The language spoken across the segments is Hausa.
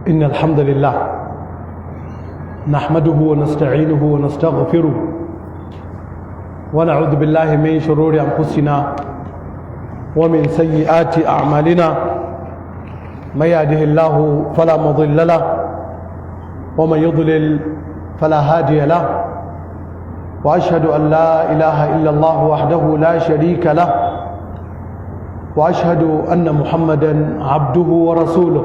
إن الحمد لله نحمده ونستعينه ونستغفره ونعوذ بالله من شرور أنفسنا ومن سيئات أعمالنا من يهده الله فلا مضل له ومن يضلل فلا هادي له وأشهد أن لا إله إلا الله وحده لا شريك له وأشهد أن محمدا عبده ورسوله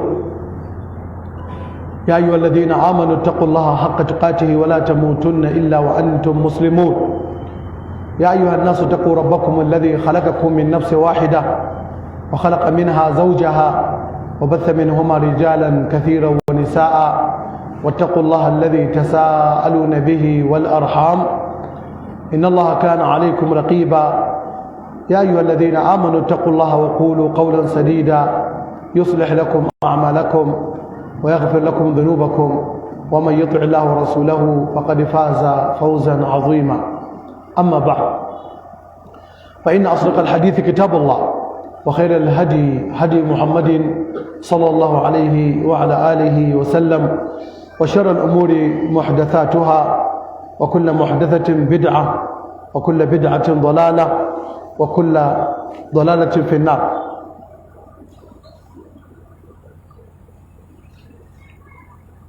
يا أيها الذين آمنوا اتقوا الله حق تقاته ولا تموتن إلا وأنتم مسلمون يا أيها الناس اتقوا ربكم الذي خلقكم من نفس واحدة وخلق منها زوجها وبث منهما رجالا كثيرا ونساء واتقوا الله الذي تساءلون به والأرحام إن الله كان عليكم رقيبا يا أيها الذين آمنوا اتقوا الله وقولوا قولا سديدا يصلح لكم أعمالكم ويغفر لكم ذنوبكم ومن يطع الله ورسوله فقد فاز فوزا عظيما أما بعد فإن أصدق الحديث كتاب الله وخير الهدي هدي محمد صلى الله عليه وعلى آله وسلم وشر الأمور محدثاتها وكل محدثة بدعة وكل بدعة ضلالة وكل ضلالة في النار.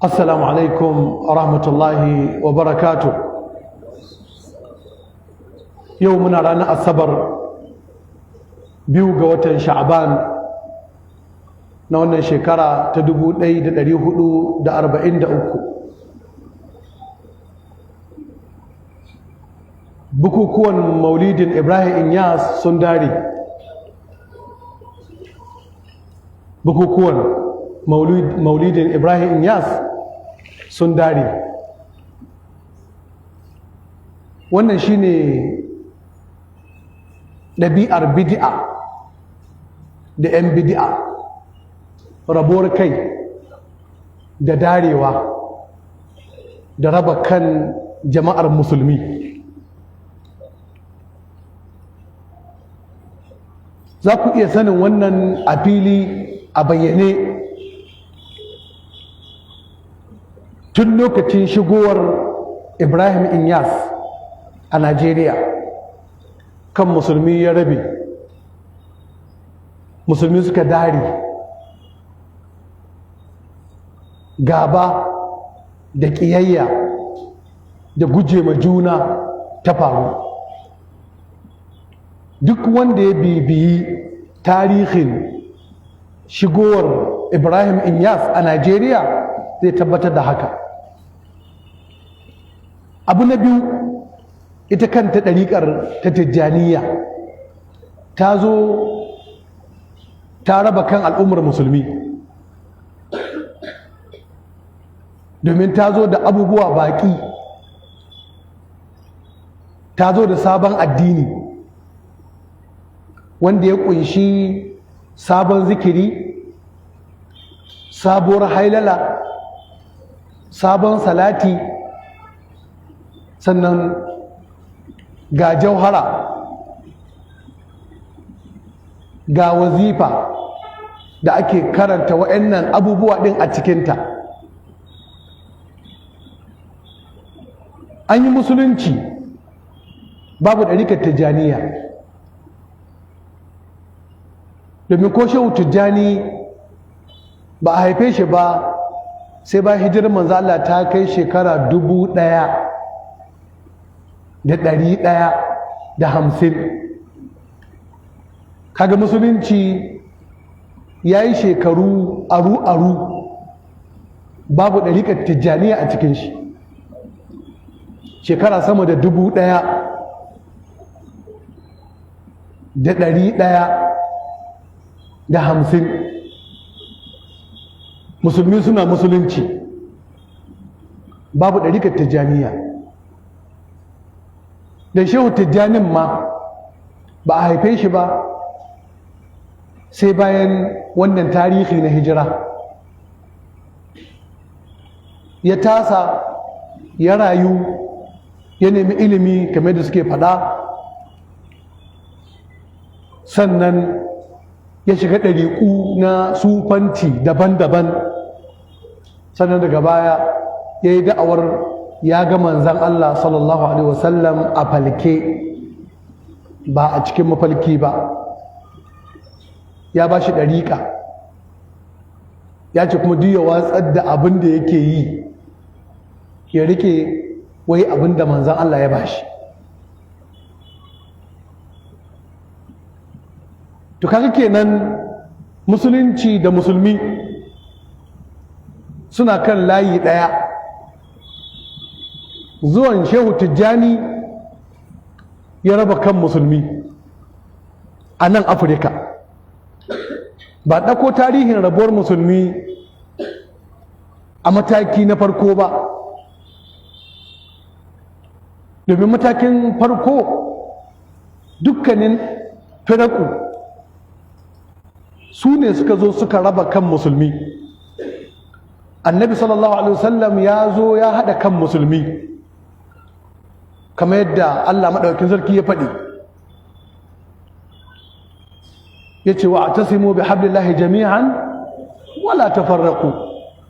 السلام عليكم ورحمة الله وبركاته. يومنا رانا الصبر biyu ga watan sha'ban na wannan shekara ta 1443. Bukukuwan maulidin Ibrahim Inyas sun dare. Bukukuwan maulidin Ibrahim Inyas sun dare. Wannan shine ɗabi'ar bid'a da 'yan bid'a, rabuwar kai da darewa da raba kan jama'ar musulmi. Za ku iya sanin wannan a fili a bayyane tun lokacin shigowar Ibrahim Inyas a Najeriya. Kan musulmi ya rabe, musulmi suka dare, gaba da ƙiyayya da guje ma juna ta faru. Duk wanda ya bibiyi tarihin shigowar Ibrahim Inyas a Najeriya zai tabbatar da haka. Abu na biyu, ita kanta ɗariƙar ta Tijjaniya ta zo ta raba kan al'ummar musulmi, domin ta zo da abubuwa baƙi, ta zo da sabon addini wanda ya ƙunshi sabon zikiri, sabuwar hailala, sabon salati, sannan ga jauhara, ga wazifa da ake karanta wa'annan abubuwa ɗin a cikinta. An yi musulunci babu ɗarikar Tijjaniya, domin ko shehu Tijjani ba a haife shi ba sai ba hijirar manzo Allah ta kai shekara 1150. Kaga musulunci ya yi shekaru aru-aru babu ɗariƙar Tijjaniya a cikin shi, shekara sama da 1150 musulmi suna musulunci babu ɗariƙar Tijjaniya. Da shehu Tijjanin ma ba a haife shi ba sai bayan wannan tarihi na hijira. Ya tasa, ya rayu, ya nemi ilimi kamar da suke faɗa, sannan ya shiga ɗariƙu na sufanci daban-daban sannan daga baya ya yi da'awar ya ga manzan Allah sallallahu alaihi wasallam a falke ba a cikin mafalki ba, ya ba shi ɗariƙa, ya ce kuma duk ya watsar da abin da yake yi ya rike wai abin da manzan Allah ya ba shi. To kaga kenan musulunci da musulmi suna kan layi ɗaya. Zuwan Shehu Tijjani ya raba kan musulmi a nan Afirka. Ba ɗauko tarihin rabuwar musulmi a mataki na farko ba, domin matakin farko dukkanin firaku su ne suka zo suka raba kan musulmi. Annabi sallallahu alaihi wasallam ya zo ya haɗa kan musulmi kamar yadda Allah maɗaukakin sarki ya faɗi, ya ce wa atasimu bi hablillahi jami'an wala tafarraqu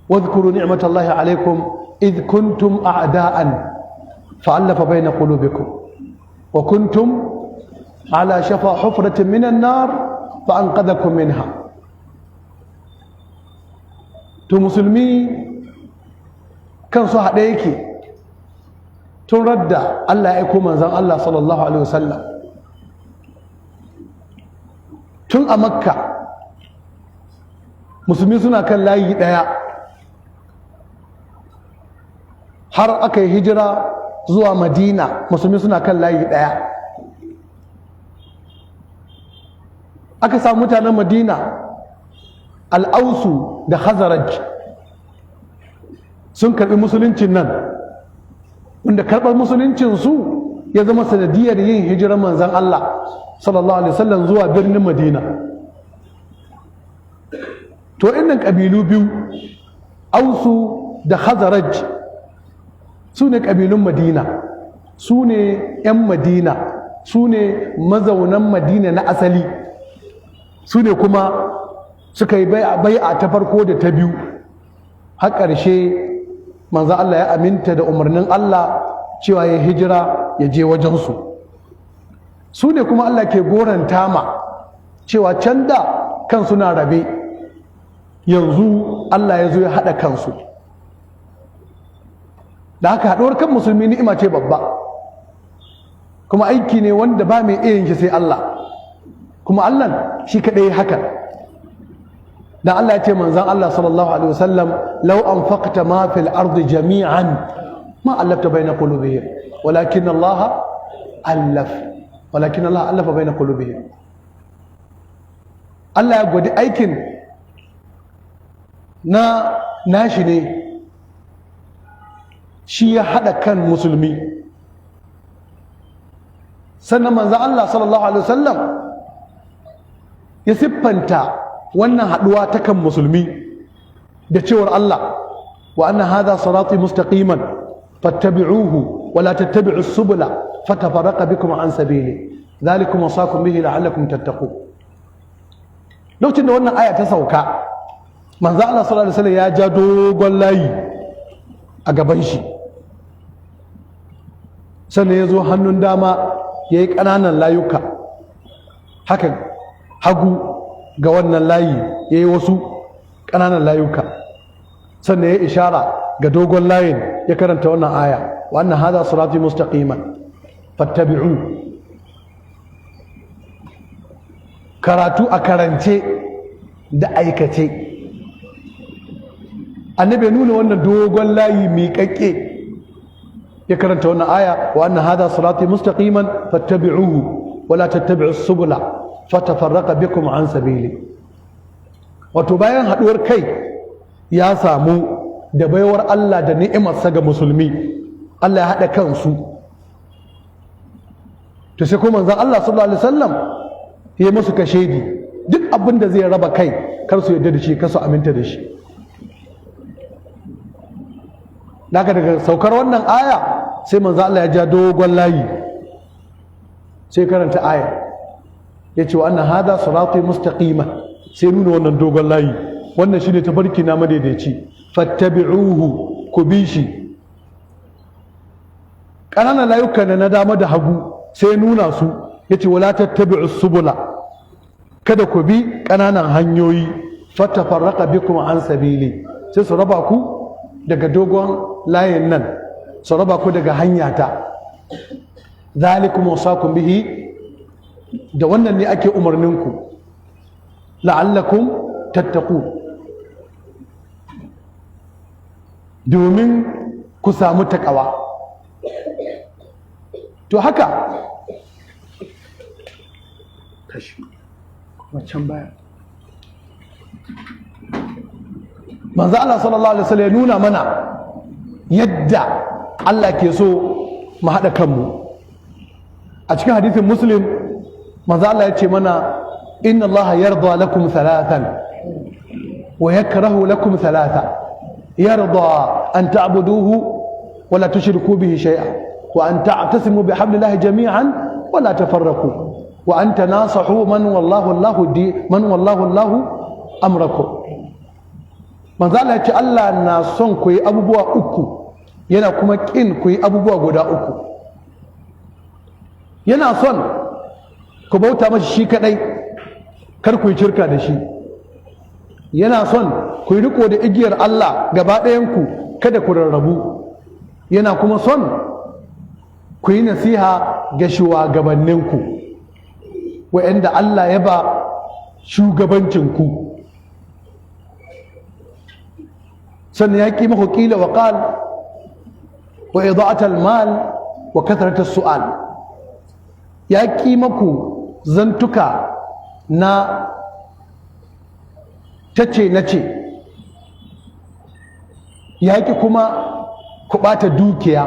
wadhkuru ni'matallahi alaikum idh kuntum a'da'an fa'alafa baina qulubikum wa kuntum ala shafa hufratin minan nar fa'anqadhakum minha. To musulmi kansu haɗe yake tun radda Allah ya aiko manzon Allah sallallahu alaihi wasallam. Tun a Makka musulmi suna kan layi ɗaya har aka yi hijira zuwa Madina, musulmi suna kan layi ɗaya. Aka samu mutanen Madina, Al-Ausu da Khazraj sun karɓi musuluncin nan, wanda karɓar musuluncinsu ya zama sanadiyar yin hijirar manzan Allah sallallahu alaihi wasallam zuwa birnin Madina. To innan ƙabilu biyu, Ausu da Khazraj, su ne ƙabilun Madina, su ne 'yan Madina, su ne mazaunan Madina na asali, su ne kuma suka yi bai'a ta farko da ta biyu. Har ƙarshe manzo Allah ya aminta da umarnin Allah cewa ya hijira ya je wajensu. Su ne kuma Allah ke goranta ma cewa can da kansu na rabe, yanzu Allah ya zo ya haɗa kansu. Da haka haɗuwar kan musulmi ni'ima ce babba, kuma aiki ne wanda ba mai iya yin shi sai Allah, kuma Allah shi kaɗai haka. Dan Allah ya ce manzon Allah sallallahu alaihi wasallam, law anfaqta ma fil ardi jami'an ma allafta baina qulubihim walakin Allah allafa baina qulubihim. Allah ya gwadi aikin na nashi ne, shi ya haɗa kan musulmi. Sannan manzon Allah sallallahu alaihi wasallam ya siffanta wannan haɗuwa ta kan musulmi da cewar Allah, wa anna hadha sirati mustaqiman fattabi'uhu wa la tattabi'u subula fatafarraqa bikum an sabili dhalikum wasaqakum bihi la'allakum tattaqun. Lokacin da wannan aya ta sauka, manzo Allah sallallahu alaihi wasallam ya ja dogon layi a gaban shi, sannan ya zo hannun dama ya yi ƙananan layuka haka, hagu ga wannan layi ya yi wasu ƙananan layuka, sannan ya ishara ga dogon layin ya karanta wannan aya, wa anna hadha sirati mustaqiman fattabi'u. Karatu a karance da aikace. Annabi nuna wannan dogon layi miƙaƙƙe ya karanta wannan aya, wa anna hadha sirati mustaqiman fattabi'uhu wa la tattabi'us subula fatafarraqa bikum an sabili. Wato bayan haɗuwar kai ya samu da baiwar Allah da ni'imarsa ga musulmi, Allah ya haɗa kansu. To sai kuma manzon Allah sallallahu alaihi wasallam ya musu kashedi, duk abin da zai raba kai kar su yarda da shi, kar su aminta da shi. Daga saukar wannan aya sai manzon Allah ya ja dogon layi, sai karanta aya ya ce wa anna hada sirati mustaqima, sai nuna wannan dogon layi, wannan shine tafarki na madaidaici, fattabi'uhu ku bi shi. ƙananan layukan na dama da hagu sai nuna su yace wala tattabi'us subula, kada ku bi ƙananan hanyoyi, fatafarraqa bikum an sabili, sai su raba ku daga dogon layin nan, su raba ku daga hanyata. zalikum wasakum bihi, da wannan ne ake umarninku, la'allakum tattaqu, domin ku samu takawa. To haka wancan baya manzo Allah sallallahu alaihi wasallam ya nuna mana yadda Allah ke so mu haɗa kanmu. A cikin hadithin Muslim manzo Allah ya ce mana inna Allah yarda lakum thalathan wa yakrahu lakum thalatha, yarda an ta'buduhu wa la tushriku bihi shay'an wa an ta'tasimu bihablillahi jami'an wa la tafarraqu wa an tanasahu man wallahu Allahu amrakum. Manzo Allah ya ce Allah na son ku yi abubuwa uku, yana kuma kin ku yi abubuwa guda uku. Yana son ku bauta masa shi kadai, kar ku yi shirka da shi. Yana son ku yi riko da igiyar Allah gaba ɗayanku, kada ku rarrabu. Yana kuma son ku yi nasiha ga shugabanninku, wa'anda Allah ya ba shugabancinku. Sannan ya ƙi maku ƙila wa ƙal wa ida'atal mal wa kathratus su'al, ya ƙi maku zantuka na tace nace, ya ƙi kuma ku ɓata dukiya.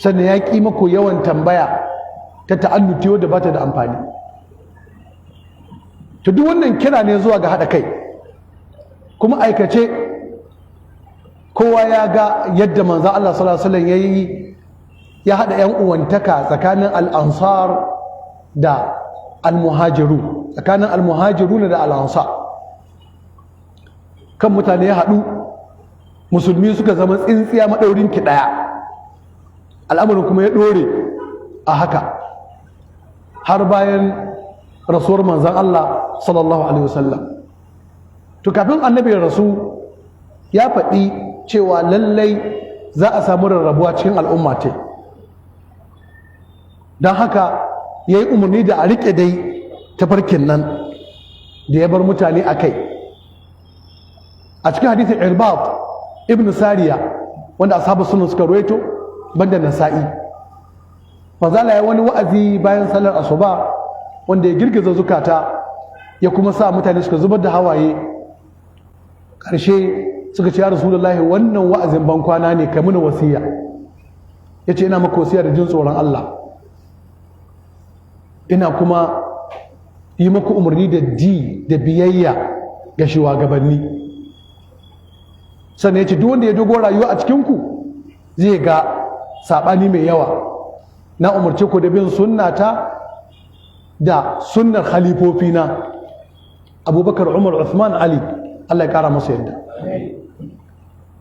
Sannan ya ƙi maku yawan tambaya ta ta'annuti wadda ba ta da amfani. To duk wannan kira ne zuwa ga haɗa kai, kuma aikace kowa ya ga yadda manzo Allah sallallahu alaihi wasallam ya haɗa 'yan uwantaka tsakanin al-ansar da al-muhajiru, tsakanin al-muhajirun da al-ansar. Kan mutane ya haɗu, musulmi suka zama tsintsiya maɗaurin ki ɗaya. Al'amarin kuma ya ɗore a haka har bayan rasuwar manzan Allah sallallahu alaihi wasallam. To kafin annabi ya rasu ya faɗi cewa lallai za a samu rarrabuwa cikin al'umma ce, don haka ya yi umarni da a riƙe dai tafarkin nan da ya bar mutane a kai. A cikin hadithin Irbad ibn Sariya wanda ashabu sunan suka ruwaito banda Nasa'i, manzo Allah ya wani wa'azi bayan salar asuba wanda ya girgiza zukata, ya kuma sa mutane suka zubar da hawaye. Ƙarshe suka ce ya Rasulullahi, wannan wa'azin ban kwana ne, kai muna wasiya. Yace ina maka wasiya da jin tsoron Allah, ina kuma yi maku umarni da ji da biyayya ga shugabanni. Sannan yace duk wanda ya dogo rayuwa a cikin ku zai ga saɓani mai yawa. Na umarce ku da bin sunnata da sunnar khalifofina Abubakar, Umar, Uthman, Ali, Allah ya ƙara masu yadda.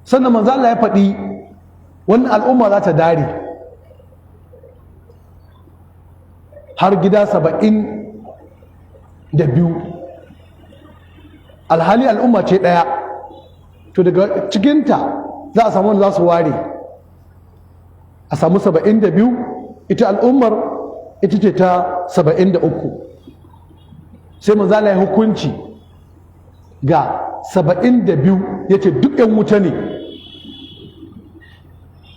Sannan manzo Allah ya faɗi wannan al'umma za ta dare har gida 72, alhali al'umma ce ɗaya. To daga cikinta za a samu wanda za su ware, a samu 72, ita al'ummar ita ce ta 73. Sai manzo Allah ya hukunci ga 72, yace duk yan wuta ne,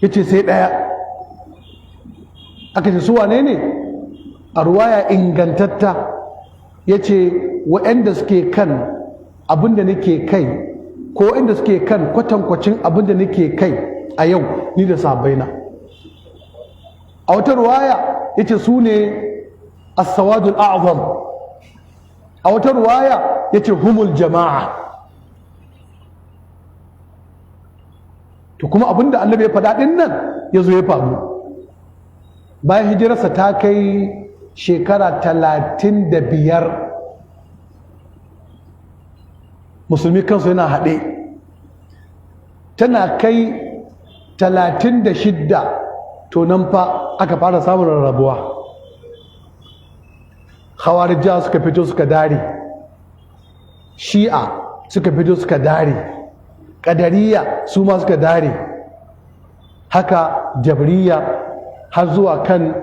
yace sai ɗaya. Aka ce su wane ne? A ruwaya ingantatta yace waɗanda suke kan abin da nake kai, ko waɗanda suke kan kwatankwacin abin da nake kai a yau, ni da sahabbaina. A wata ruwaya yace su ne as-sawadul a'zam, a wata ruwaya yace humul jama'a. To kuma abinda annabi ya faɗa ɗin nan ya zo ya faru bayan hijirarsa ta kai shekara 35, musulmi kansu yana haɗe, tana kai 36 to nan fa aka fara samun rarrabuwa. Khawarija suka fito suka dare, shi'a suka fito suka dare, ƙadariya su ma suka dare, haka jabriya har zuwa kan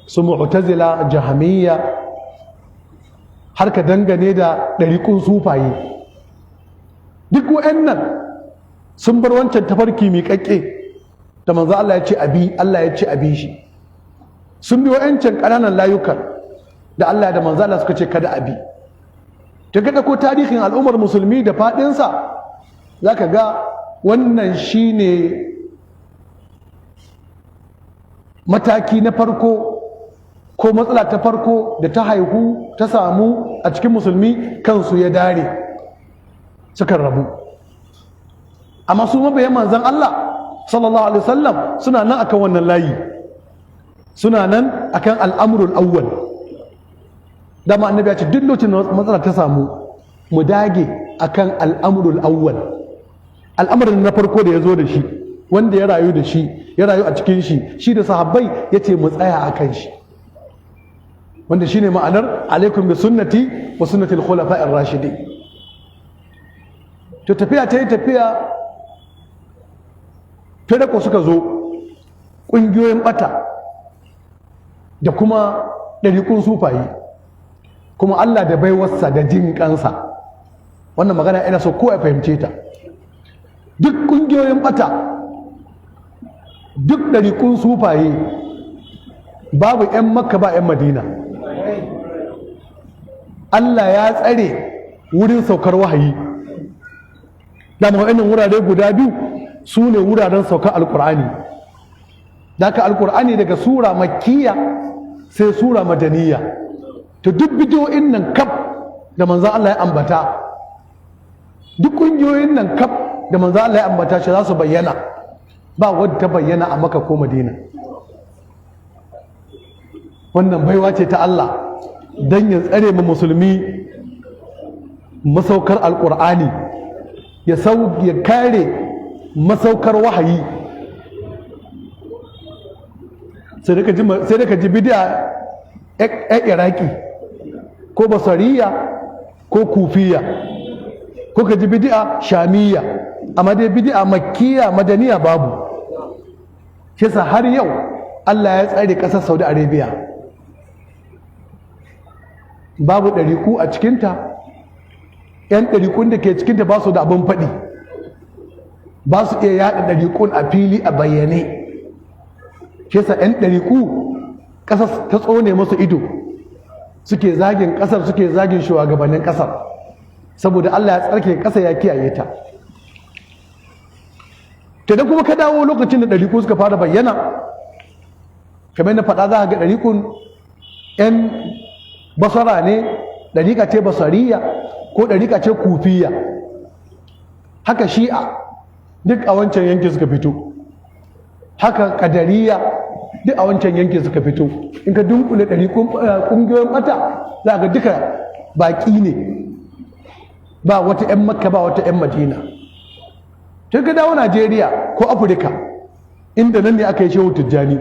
su mu'tazila, jahamiyya, har ka dangane da ɗariƙun sufaye. Duk wa'annan sun bar wancan tafarki miƙaƙƙe da manzo Allah ya ce abi, Allah ya ce abi shi. Sun bi wa'ancan ƙananan layukan da Allah da manzo Allah suka ce kada abi. Ta kada ko tarihin al'ummar musulmi da faɗinsa za ka ga wannan shine mataki na farko ko matsala ta farko da ta haihu ta samu a cikin musulmi, kansu ya dare suka rabu. Amma su mabiyan manzon Allah sallallahu alaihi wasallam suna nan akan wannan layi, suna nan akan al'amrul awwal. Dama annabi ya ce duk lokacin da matsala ta samu mu dage akan al'amrul awwal, al'amarin na farko da ya zo da shi, wanda ya rayu da shi, ya rayu a cikin shi da sahabbai, ya ce mu tsaya a kan shi, wanda shi ne ma'anar alaikum bi sunnati wa sunnati al-khulafa'ir rashidin. To tafiya ta yi tafiya, firako suka zo, ƙungiyoyin ɓata da kuma ɗariƙun sufayi, kuma Allah da baiwarsa da jin kansa, wannan magana ina so kowa ya fahimce ta. Duk ƙungiyoyin ɓata, duk ɗariƙun sufaye, babu 'yan Makka ba 'yan Madina. Allah ya tsare wurin saukar wahayi. Dama wa'annan wurare guda biyu su ne wuraren saukar alƙur'ani. Daka alƙur'ani daga sura makkiya sai sura madaniya. To duk bidiyoyin nan kaf da manzan Allah ya ambata, duk ƙungiyoyin nan kaf da manzan Allah ya ambata shi za su bayyana, ba wadda ta bayyana a Makka ko Madina. Wannan baiwa ce ta Allah don ya tsare mu musulmi masaukar alƙur'ani, ya kare masaukar wahayi. Sai da ka ji bidiya iraki ko basariya ko kufiya, ko ka ji bidi'a shamiya, amma dai bidi'a makkiya madaniya babu. Kisa har yau Allah ya tsare ƙasar Saudi Arabia, babu ɗariku a cikinta. 'Yan ɗarikun da ke cikinta ba su da abin faɗi, ba su iya yaɗa ɗarikun a fili a bayyane. Kisa 'yan ɗariku ƙasar ta tsone masu ido, suke zagin ƙasar, suke zagin shugabannin ƙasar, saboda Allah ya tsarke ƙasa ya kiyaye ta. Da kuma ka dawo lokacin da ɗariku suka fara bayyana, kamar na faɗa, za a ga ɗarikun 'yan basara ne, ɗarika ce basariya ko ɗarika ce kufiya. Haka shi'a duk a wancan yankin suka fito, haka ƙadariya duk a wancan yankin suka fito. In ka dunkule ƙungiyoyin ɓata, za ga duka baƙi ne, ba wata 'yan Makka ba wata 'yan Madina. Tun ka dawo Najeriya ko Afirka, inda nan ne aka yi Shehu Tijjani,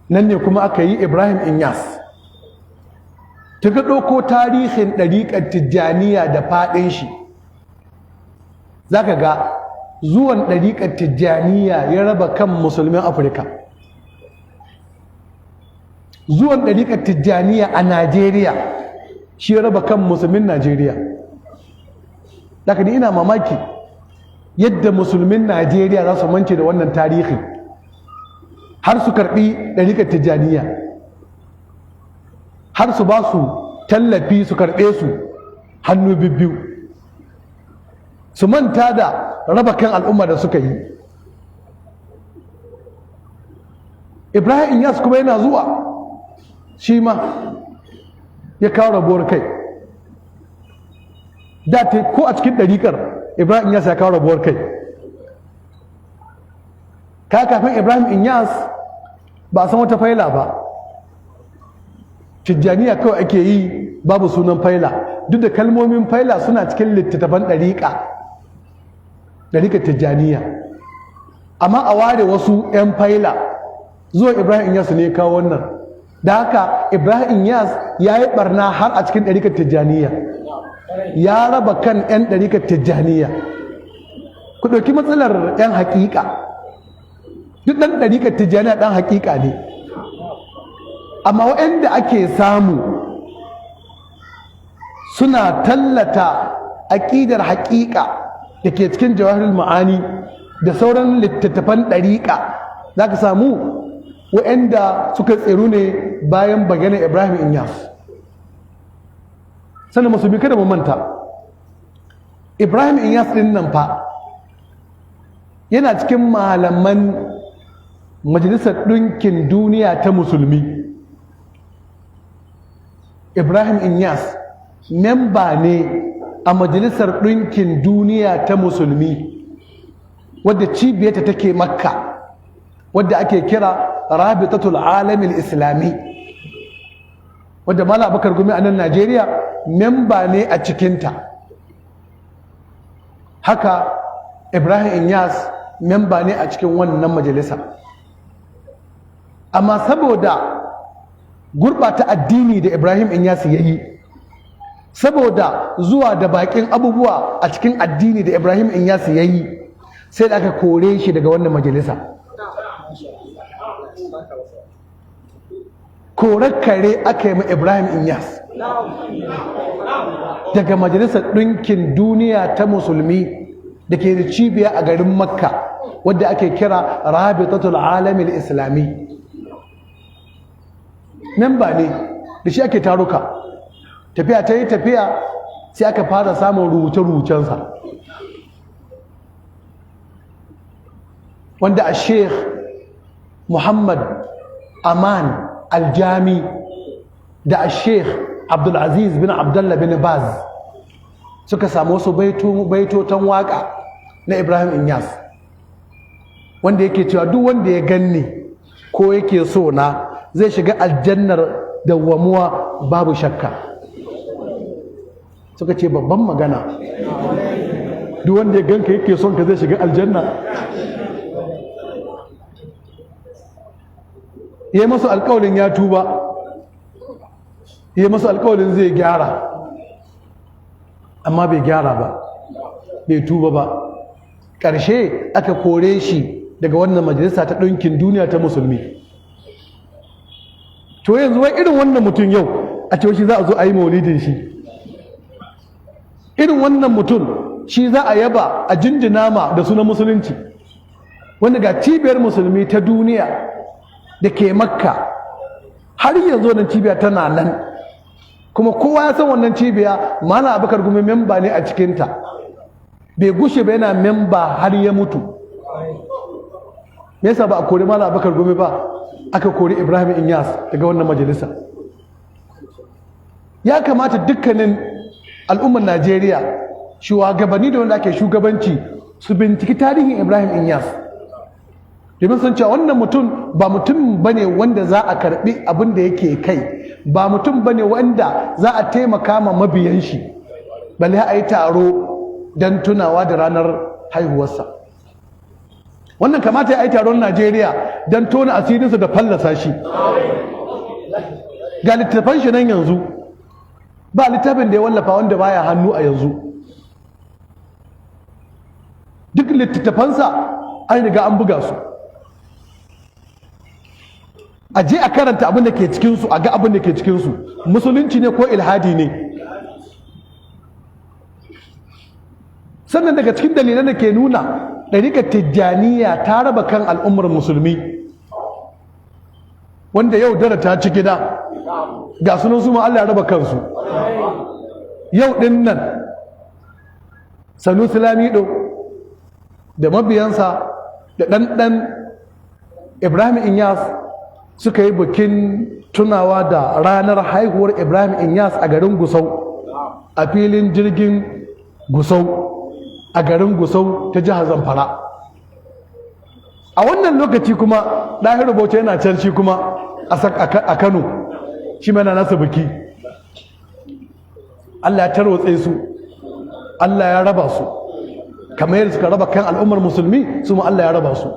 nan ne kuma aka yi Ibrahim Inyas. Ta ka ɗauko tarihin ɗariƙar Tijjaniya da faɗin shi, za ka ga zuwan ɗariƙar Tijjaniya ya raba kan musulmin Afirka. Zuwan ɗariƙar Tijjaniya a Najeriya shi ya raba kan musulmin Najeriya. Daga ni ina mamaki yadda musulmin Najeriya za su mance da wannan tarihi, har su karɓi ɗariƙar Tijjaniya, har su ba su tallafi, su karɓe su hannu bibbiyu, su manta da raba kan al'umma da suka yi. Ibrahim Inyas kuma yana zuwa, shi ma ya kawo rabuwar kai. Da ko a cikin ɗariƙar Ibrahim Inyas ya kawo rabuwar kai. Kafin Ibrahim Inyas ba a san wata faila ba, Tijjaniya kawai ake yi, babu sunan faila, duk da kalmomin faila suna cikin littattafan ɗariƙa ɗarikar tijjaniya, amma a ware wasu 'yan faila zuwa Ibrahim Inyas ne kawo wannan. Da haka Ibrahim Inyas ya yi barna har a cikin ɗarikar tijjaniya, ya raba kan 'yan ɗarikar tijjaniya. Ku ɗauki matsalar 'yan haƙiƙa, duk ɗan ɗarikar tijjaniya ɗan haƙiƙa ne, amma waɗanda ake samu suna tallata aƙidar haƙiƙa da ke cikin jawahirul ma'ani da sauran littattafan ɗariƙa, za ka samu waɗanda suka tsiru ne bayan bayyana Ibrahim Inyas. Sannan musulmi kada mu manta, Ibrahim Inyas ɗin nan fa yana cikin malaman Majalisar Ɗinkin Duniya ta Musulmi. Ibrahim Inyas memba ne a Majalisar Ɗinkin Duniya ta Musulmi, wadda cibiyarta take Makka, wadda ake kira Rabitatul Alamil Islami, wadda Malam Abubakar Gumi a nan Najeriya memba ne a cikinta. Haka Ibrahim Inyas memba ne a cikin wannan majalisa. Amma saboda gurɓata addini da Ibrahim Inyas ya yi, saboda zuwa da baƙin abubuwa a cikin addini da Ibrahim Inyas ya yi, sai da aka kore shi daga wannan majalisa. Korar kare aka yi ma Ibrahim Inyas daga Majalisar Ɗinkin Duniya ta Musulmi da ke da cibiya a garin Makka, wadda ake kira Rabitatul Alamil Islami. Memba ne da shi ake taruka, tafiya ta yi tafiya sai aka fara samun rubuce-rubucensa, wanda a Sheikh Muhammad Aman Aljami da a Sheikh Abdulaziz bin Abdullah bin Baz suka samu wasu baitotan waka na Ibrahim Inyas, wanda yake cewa duk wanda ya ganni ko yake so na zai shiga aljannar dawwamuwa babu shakka. Suka ce babban magana, duk wanda ya ganka yake son ka zai shiga aljanna. Ya masu alƙawarin ya tuba, ya masu alƙawarin zai gyara, amma bai gyara ba, bai tuba ba. Ƙarshe aka kore shi daga wannan majalisa ta ɗinkin duniya ta musulmi. To yanzu wai irin wannan mutum yau a cewa shi za a zo a yi maulidin shi, irin wannan mutum shi za a yaba a jinjina ma da sunan musulunci, wanda ga cibiyar musulmi ta duniya da ke Makka har yanzu wannan cibiya tana nan, kuma kowa ya san wannan cibiya Malam Abubakar Gumi memba ne a cikinta, bai gushe ba yana memba har ya mutu. Me yasa ba a kori Malam Abubakar Gumi ba, aka kori Ibrahim Inyas daga wannan majalisa? Ya kamata dukkanin al'ummar Najeriya, shugabanni da wanda ake shugabanci, su binciki tarihin Ibrahim Inyas, domin sun cewa wannan mutum ba mutum bane wanda za a karbi abin da yake kai, ba mutum bane wanda za a taimaka ma mabiyan shi, balle a yi taro don tunawa da ranar haihuwarsa. Wannan kamata ya yi taron Najeriya don tona asirinsa da fallasa shi. Ga littattafan shi nan yanzu, ba littafin da ya wallafa wanda baya hannu a yanzu. Duk littattafansa an riga an buga su. A je a karanta abin da ke cikinsu, a ga abin da ke cikinsu, musulunci ne ko ilhadi ne. Sannan daga cikin dalilan da ke nuna ɗariƙar Tijjaniya ta raba kan al'ummar musulmi, wanda yau dara ta ci gida, ga sunan su ma Allah ya raba kansu. Yau ɗin nan Sanusi Lamido da mabiyansa da ɗanɗan Ibrahim Inyas suka yi bikin tunawa da ranar haihuwar Ibrahim Inyas a garin Gusau, a filin jirgin Gusau, a garin Gusau ta jihar Zamfara. A wannan lokaci kuma Ɗahiru Bauchi yana can shi kuma a Kano, shi mana nasa biki. Allah ya tarwatse su, Allah ya raba su. kamar yadda suka raba kan al'ummar musulmi su ma Allah ya raba su.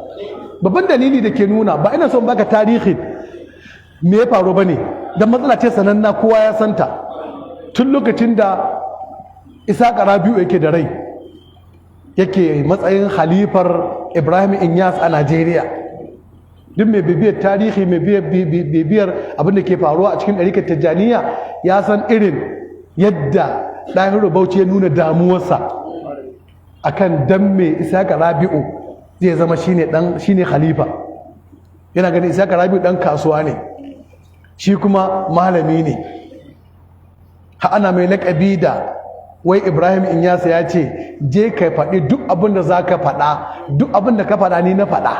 Babban dalili da ke nuna, ba ina son baka tarihi me ya faru bane, dan matsala ce sananna kowa ya santa tun lokacin da Isaka Rabi'u yake da rai, yake matsayin halifar Ibrahim Inyas a Najeriya. Duk mai bibiyar tarihi, mai bibiyar abin da ke faruwa a cikin ɗarikar Tijjaniya ya san irin yadda Ɗahiru Bauchi ya nuna damuwarsa akan dan mai Isaka Rabi'u zai zama shine khalifa. Yana ganin Isaka Rabi'u dan kasuwa ne, shi kuma malami ne. Ana mai laƙabi da wai Ibrahim Inyasa ya ce je ka faɗi duk abin da za ka faɗa, duk abin da ka faɗa ni na faɗa.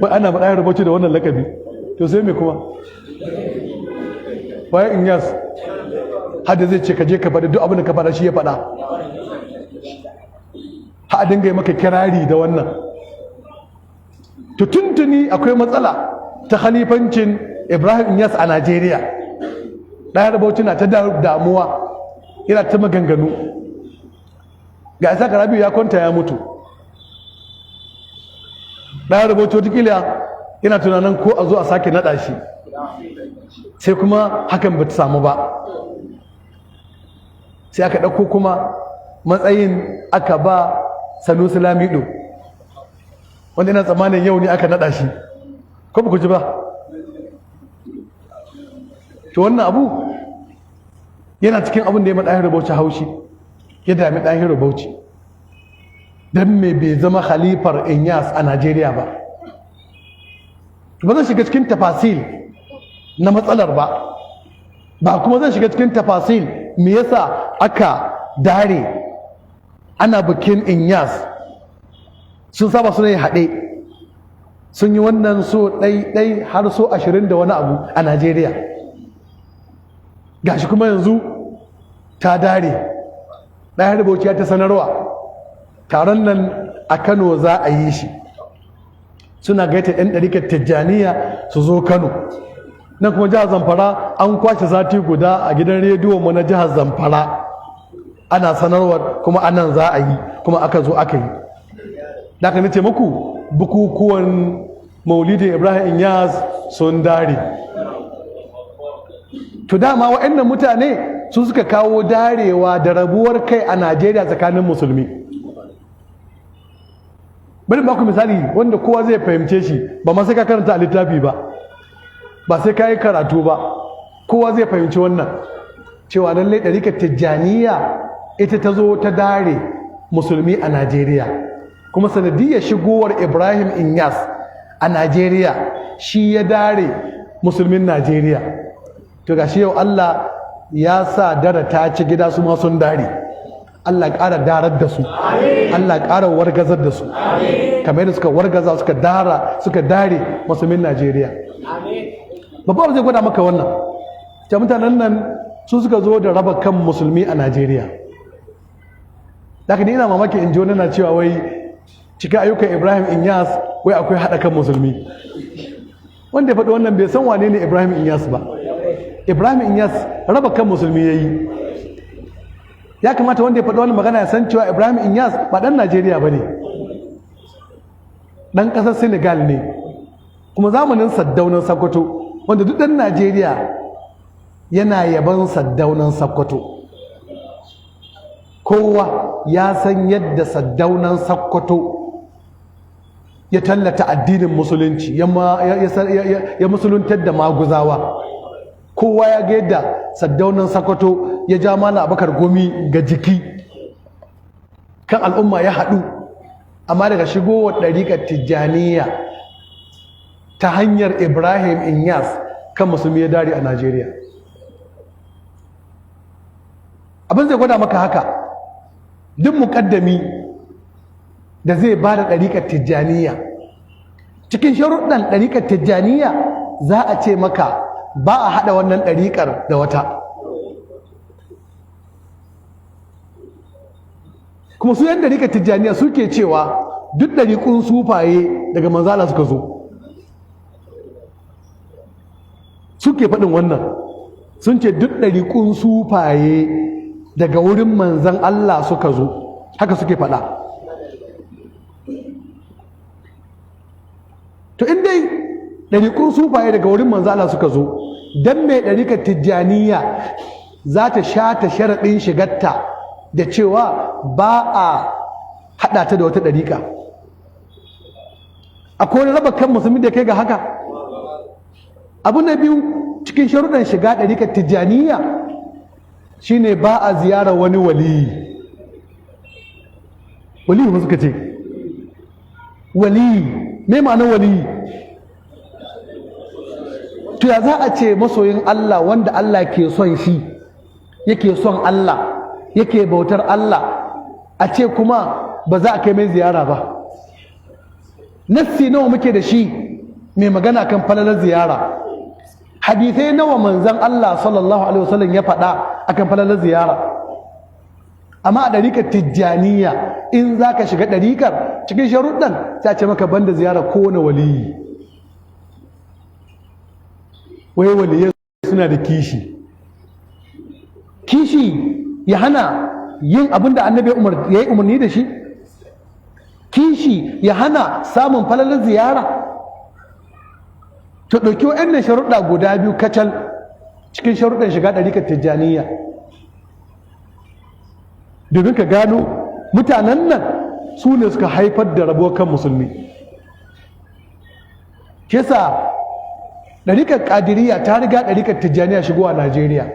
Wai ana faɗa ya rubuce da wannan laƙabi, to sai me kuma? Wai Inyas hada zai ce ka je ka faɗi duk abin da ka faɗa shi ya faɗa. Ha a dinga yi maka kirari da wannan. To tuntuni akwai matsala ta khalifancin Ibrahim Inyas a Najeriya. Ɗaya Bauchi na ta damuwa, yana ta maganganu. Ga Isaka Rabi'u ya kwanta ya mutu. Ɗaya Bauchi wataƙila yana tunanin ko a zo a sake naɗa shi, sai kuma hakan ba ta samu ba. Sai aka ɗauko kuma matsayin aka ba Sanusi Lamido, wanda yana tsammanin yau ne aka naɗa shi, ko ba ku ji ba? To wannan abu yana cikin abin da ya Ɗahiru Bauchi haushi, ya dami Ɗahiru Bauchi. Dan me bai zama khalifar Inyas a Najeriya ba? Ba zan shiga cikin tafasil na matsalar ba kuma zan shiga cikin tafasil me yasa aka dare ana bikin Inyas. Sun saba suna yi haɗe, sun yi wannan so ɗai har so 20 da wani abu a Najeriya. Gashi kuma yanzu ta dare. Ɗahiru Bauchi ya ta sanarwa taron nan a Kano za a yi shi, suna gaita 'yan ɗarikar Tijjaniya su zo Kano. Nan kuma jihar Zamfara an kwashe sati guda a gidan rediyo mu na jihar Zamfara ana sanarwar kuma anan za a yi, kuma aka zo aka yi. Da aka nace muku bukukuwan maulidin Ibrahim Inyas sun dare. To dama waɗannan mutane su suka kawo darewa da rabuwar kai a Najeriya tsakanin musulmi. Bari ba ku misali wanda kowa zai fahimce shi, ba ma sai ka karanta a littafi ba sai ka yi karatu ba, kowa zai fahimci wannan cewa lallai ɗarikar Tijjaniya ita ta zo ta dare musulmi a Najeriya, kuma sanadiyar shigowar Ibrahim Inyas a Najeriya shi ya dare musulmin Najeriya. To gashi yau Allah ya sa dara ta ci gida su ma sun dare. Allah ƙara darar da su, Allah ƙara wargazar da su, kamar yadda suka wargaza suka dare musulmin Najeriya. Babba zai gwada maka wannan, ta mutanen nan su suka zo da raba kan musulmi a Najeriya. Da ni ina mamaki in ji wani na cewa wai cikin ayyukan Ibrahim Inyas wai akwai haɗa kan musulmi. Wanda ya faɗi wannan bai san wane ne Ibrahim Inyas ba. Ibrahim Inyas raba kan musulmi ya yi. Ya kamata wanda ya faɗi wannan magana ya san cewa Ibrahim Inyas ba ɗan Najeriya ba ne, ɗan ƙasar Senegal ne, kuma zamanin Saddaunan Sokoto, wanda duk ɗan Najeriya yana yaban Saddaunan Sokoto. Kowa ya san yadda Saddaunan Sokoto ya tallata addinin musulunci, ya musuluntar da maguzawa. Kowa ya ga yadda Saddaunan Sokoto ya ja Malam Abubakar Gumi ga jiki, kan al'umma ya haɗu. Amma daga shigowar ɗariƙar Tijjaniya ta hanyar Ibrahim Inyas, kan musulmi ya dare a Najeriya. Abin zai gwada maka haka, duk muƙaddami da zai ba da ɗariƙar Tijjaniya, cikin sharuɗan ɗariƙar Tijjaniya za a ce maka ba a haɗa wannan ɗariƙar da wata. Kuma su yan ɗariƙar Tijjaniya suke cewa duk ɗariƙun sufaye daga manzala suka zo, suke faɗin wannan. Sun ce duk ɗariƙun sufaye daga wurin manzan Allah suka zo, haka suke faɗa. To in dai ɗariƙun sufaye daga wurin manzo Allah suka zo, dan mai ɗariƙar tijjaniya za ta shata sharaɗin shigarta da cewa ba a haɗa ta da wata ɗariƙa? Akwai wani raba kan musulmi da kai ga haka? Abu na biyu cikin sharuɗan shiga ɗariƙar tijjaniya shine ba a ziyarar wani waliyi. Waliyi ba suka ce? Waliyi, me ma'anar waliyi? To ya za a ce masoyin Allah wanda Allah ke son shi, yake son Allah, yake bautar Allah, a ce kuma ba za a kai mai ziyara ba? Nassi nawa muke da shi mai magana kan falalar ziyara? Hadithai nawa manzon Allah sallallahu alaihi wasallam ya faɗa akan falalar ziyara? Amma a ɗariƙar tijjaniya in za ka shiga ɗariƙar cikin sharuɗan ta ce maka banda ziyara kowane waliyi. Wai waliyai suna da kishi ya hana yin abin da annabi ya yi umarni da shi? Kishi ya hana samun falalar ziyara? To ɗauki waɗannan sharuɗa guda biyu kacal cikin sharuɗan shiga ɗariƙar tijjaniya, domin ka gano mutanen nan su ne suka haifar da rabuwar kan musulmi. Kesa ɗariƙar ƙadiriya ta riga ɗariƙar tijjaniya shigowa Najeriya,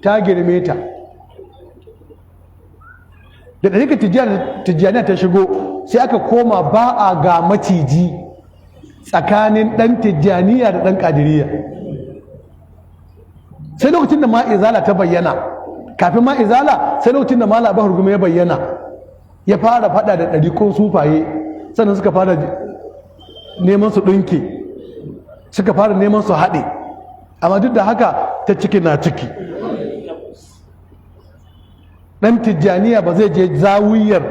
ta girme ta. Da ɗariƙar tijjaniya ta shigo sai aka koma ba a ga maciji tsakanin ɗan tijjaniya da ɗan ƙadiriya. Sai lokacin da ma'izala ta bayyana, kafin ma'izala sai lokacin da Malam Abubakar Gumi ya bayyana, ya fara faɗa da ɗariƙun sufaye, sannan suka fara neman su ɗinke, suka fara neman su haɗe, amma duk da haka ta ciki na ciki. Ɗan tijjaniya ba zai je zawiyar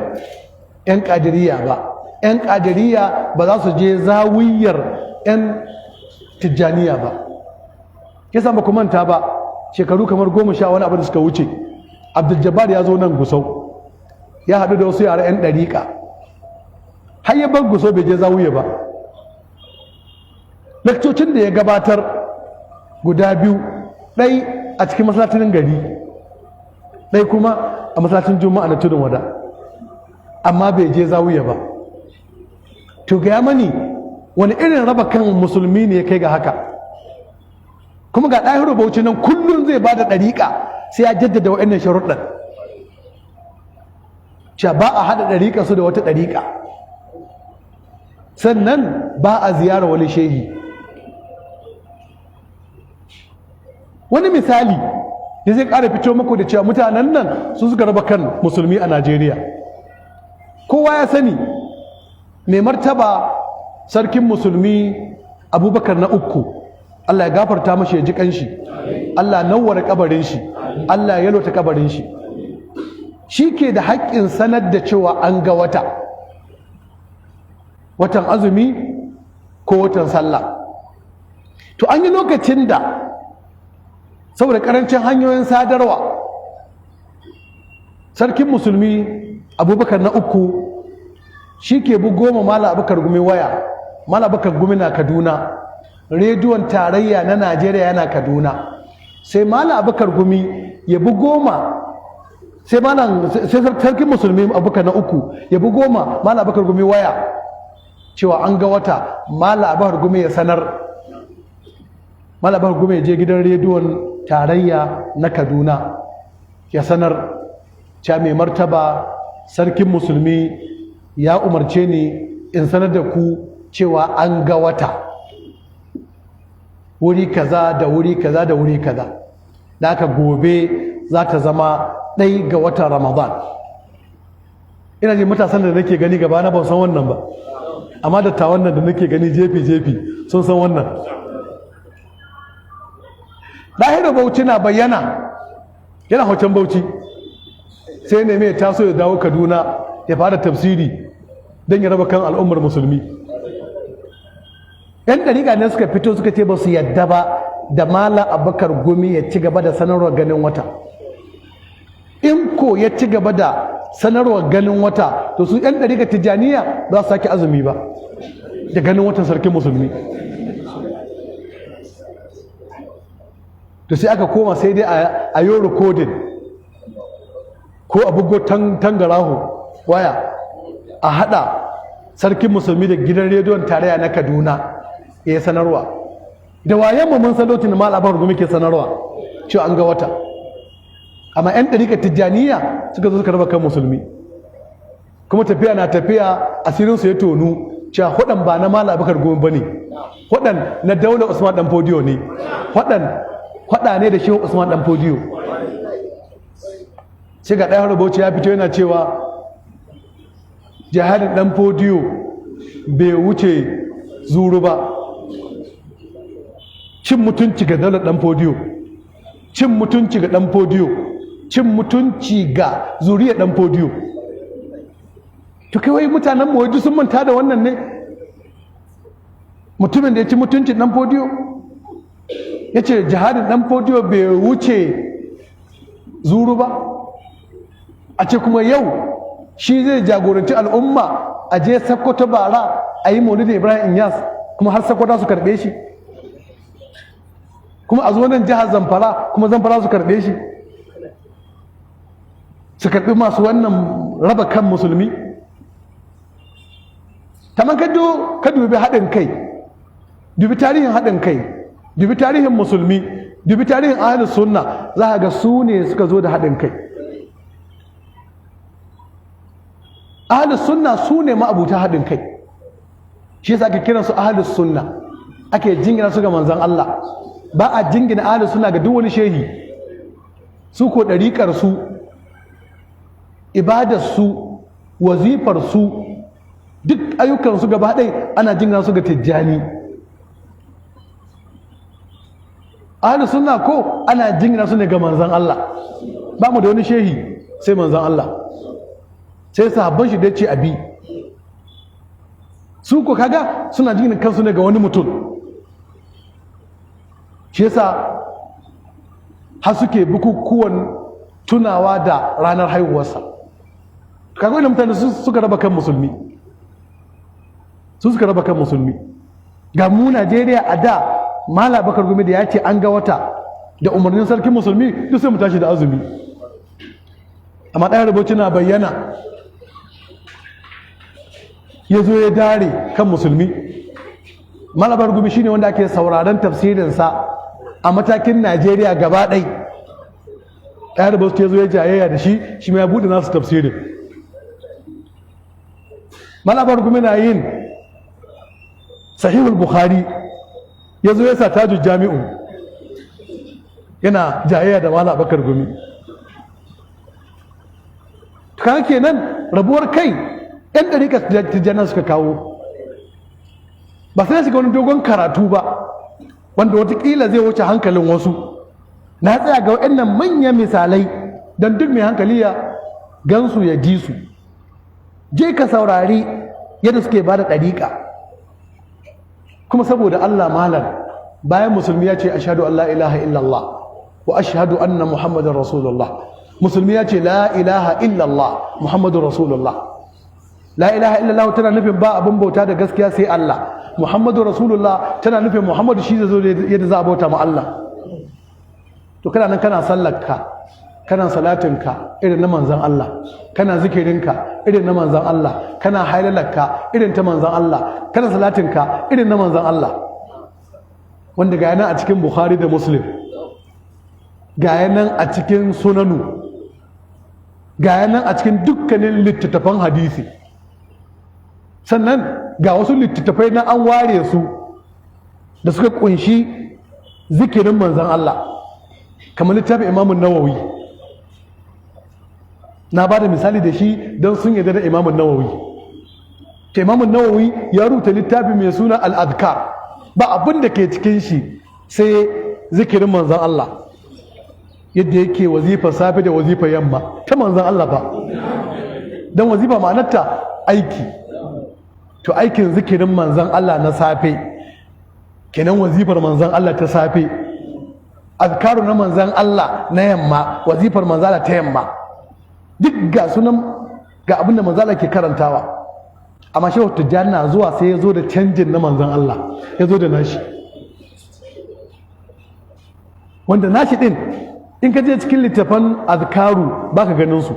'yan ƙadiriya ba, 'yan ƙadiriya ba za su je zawiyar 'yan tijjaniya ba. Kisa ba ku manta ba, shekaru kamar 10 wani abu da suka wuce, Abdul Jabbar ya zo nan Gusau, ya haɗu da wasu yara 'yan ɗariƙa, har ya bar Gusau bai je zawiya ba. Lakcocin da ya gabatar guda biyu, ɗai a cikin masallacin gari, ɗai kuma a masallacin Juma'a na Tudun Wada, amma bai je zawiya ba. To gaya mani wani irin raba kan musulmi ne ya kai ga haka? Kuma ga ɗahiru Bauchi nan kullum zai ba da ɗariƙa sai ya jaddada waɗannan sharuɗan, cewa ba a haɗa ɗariƙa su da wata ɗariƙa, sannan ba a ziyara wani shehi. Wani misali da zai ƙara fito muku da cewa mutanen nan su suka raba kan musulmi a Najeriya. Kowa ya sani mai martaba sarkin musulmi Abubakar na uku, Allah ya gafarta mashi ya ji kanshi, Allah nawwara kabarin shi, Allah ya yalwata kabarin shi. Shi ke da haƙƙin sanar da cewa an ga watan azumi ko watan sallah. To an yi lokacin da saboda ƙarancin hanyoyin sadarwa, sarkin musulmi Abubakar na uku shi ke bugo ma Malam Abubakar Gumi waya. Malam Abubakar Gumi na Kaduna, rediyon tarayya na Najeriya yana Kaduna, sai Malam Abubakar Gumi ya bugo ma, sai sarkin musulmi Abubakar na uku ya bugo ma Malam Abubakar Gumi waya cewa an ga wata. Malam Abubakar Gumi ya sanar, Malam Abubakar Gumi ya je gidan rediyon tarayya na Kaduna ya sanar cewa mai martaba sarkin musulmi ya umarce ni in sanar da ku cewa an ga wata wuri kaza da wuri kaza da wuri kaza, da aka gobe za ta zama 1 ga watan Ramadan. Ina ji matasan da nake gani gaba na ban san wannan ba, amma dattawan nan da nake gani jefi sun san wannan. Ɗahiru Bauchi na bayyana, yana hoton Bauchi, sai ne mai taso ya dawo Kaduna ya fara tafsiri don ya raba kan al'ummar musulmi. 'Yan ɗariƙa ne suka fito suka ce ba su yadda ba da Malam Abubakar Gumi ya ci gaba da sanarwar ganin wata. In ko ya ci gaba da sanarwa ganin wata, to su 'yan ɗariƙar tijjaniya ba su sake azumi ba da ganin watan sarkin musulmi. To sai aka koma sai dai a yi rikodin ko a bugo tangaraho waya a haɗa sarkin musulmi da gidan rediyon tarayya na Kaduna ya sanarwa. Da wayan mu mun san lokacin da Malam Abba Gumi ke sanarwa cewa an ga wata. Amma 'yan ɗariƙar tijjaniya suka zo suka raba kan musulmi, kuma tafiya na tafiya asirinsu ya tonu cewa hudan ba na Malam Abba Gumi ba ne, hudan na daular Usman Dan Fodiyo ne, hudan ne da Shehu Usman Dan Fodiyo. Sai ga ɗaya rubuci ya fito yana cewa jihadin Dan Fodiyo bai wuce zuru ba, cin mutunci ga daular Dan Fodiyo, cin mutunci ga Dan Fodiyo, cin mutunci ga zuriyar Dan Fodiyo. To kai wai mutanen mu waje sun manta da wannan ne? Mutumin da ya ci mutuncin Dan Fodiyo ya ce jihadin Dan Fodiyo bai wuce zuru ba, a ce kuma yau shi zai jagoranci al'umma a je Sokoto bara a yi maulidin Ibrahim Inyas, kuma har Sokoto su karɓe shi, kuma a zo nan jihar Zamfara kuma Zamfara su karɓe shi, su karɓi masu wannan raba kan musulmi. Taman ka dubi haɗin kai, dubi tarihin haɗin kai, dubi tarihin musulmi, dubi tarihin ahlus sunna, za ka ga su ne suka zo da haɗin kai. Ahlus sunna su ne ma'abuta haɗin kai, shi yasa ake kiransu ahlus sunna, ake jingina su ga manzon Allah. Ba a jingina ahlus sunna ga duk wani shehi. Su ko ɗariƙar su, ibadar su, wazifar su, duk ayyukan su gaba ɗaya ana jingina su ga Tijjani. Ahlus sunna ko ana jingina su ne ga manzon Allah. Ba mu da wani shehi sai manzon Allah, sai sahabban shi da ce abi. Su ko kaga suna jingina kansu ne ga wani mutum. Shi yasa har suke bukukuwan tunawa da ranar haihuwarsa. Kaga wannan mutane suka raba kan musulmi, su suka raba kan musulmi. Ga mu Najeriya a da Malam Bakar Gumi da ya ce an ga wata da umarnin sarkin musulmi, duk sai mu tashi da azumi. Amma ɗaya rubuci na bayyana ya zo ya dare kan musulmi. Malam Bakar Gumi shine wanda ake sauraron tafsirinsa a matakin Najeriya gaba ɗai. Ɗaya rubuci ya zo ya jayayya da shi ma ya buɗe nasu tafsirin. Malam Bakar Gumi na yin Sahihul Bukhari, ya zo ya sa Tajul Jami'u yana jayayya da Malam Bakar Gumi. Kan kenan rabuwar kai 'yan ɗariƙar Tijjaniya suka kawo, ba sai shiga wani dogon karatu ba wanda watakila zai wuce hankalin wasu. Na tsaya ga waɗannan manyan misalai don duk mai hankali ya gansu ya ji su. Je ka saurari yadda suke ba da ɗariƙa. Kuma saboda Allah malam, bayan musulmi ya ce ashhadu an la ilaha illallah wa ashhadu anna muhammadar rasulullah, musulmi ya ce la ilaha illallah muhammadur rasulullah. La ilaha illallah tana nufin ba abin bauta da gaskiya sai Allah. Muhammadu Rasulullah tana nufin Muhammadu shi zai zo yadda za a bauta ma Allah. To kana nan kana sallarka, kana salatinka irin na manzon Allah, kana zikirinka irin na manzon Allah, kana hailalarka irin ta manzon Allah, kana salatinka irin na manzon Allah. Wanda ga yana a cikin Bukhari da Muslim, ga yana a cikin Sunanu, ga yana a cikin dukkanin littattafan hadisi. Sannan ga wasu littattafai na an ware su da suka kunshi zikirin manzan Allah, kamar littafin Imamun Nawawi. Na ba da misali da shi don sun yarda da Imamun Nawawi. Ta Imamun Nawawi ya rubuta littafi mai suna Al-Adhkar, ba abin da ke cikin shi sai zikirin manzan Allah, yadda yake wazifa safe da wazifa yamma ta manzan Allah ba. Don wazifa ma'anarta aiki. To aikin zikirin manzan Allah na safe kenan wazifar manzan Allah ta safe, azkaru na manzan Allah na yamma, wazifar manzan Allah ta yamma, duk ga sunan ga abin da manzon Allah ke karantawa, amma shehu tijjani na zuwa sai ya zo da canjin na manzon Allah, ya zo da nashi, wanda nashi din in ka je cikin littafan azkaru baka ganin su,